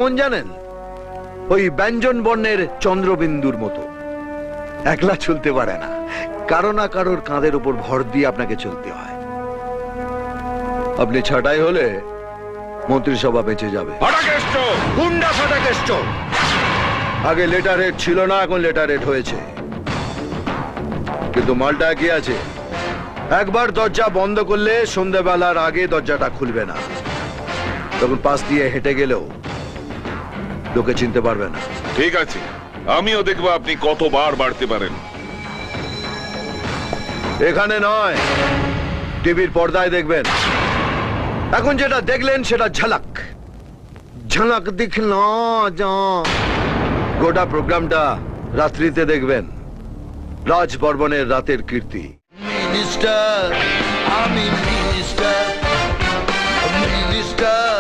কেমন জানেন? ওই ব্যঞ্জন বর্ণের চন্দ্রবিন্দুর মতো। একলা চলতে পারে না, কারো না কারোর কাঁধের উপর ভর দিয়ে আপনাকে চলতে হয়। আপনি ছাঁটাই হলে মন্ত্রিসভা বেঁচে যাবে। গুন্ডা ফাটাকেষ্ট। আগে লেটার হেড ছিল না, এখন লেটার হেড হয়েছে। কিন্তু মালটা কি আছে, একবার দরজা বন্ধ করলে সন্ধ্যাবেলার আগে দরজাটা খুলবে না। তখন পাশ দিয়ে হেঁটে গেলেও লোকে চিনতে পারবে না। ঠিক আছে, আমিও দেখবো আপনি কতবার বাড়তে পারেন। এখানে নয়, টিভির পর্দায় দেখবেন। এখন যেটা দেখলেন সেটা ঝলক। ঝলক দিখনা যা। গোটা প্রোগ্রামটা রাত্রিতে দেখবেন। রাজ বর্মনের রাতের কীর্তি। মিনিস্টার, আমি মিনিস্টার, মিনিস্টার।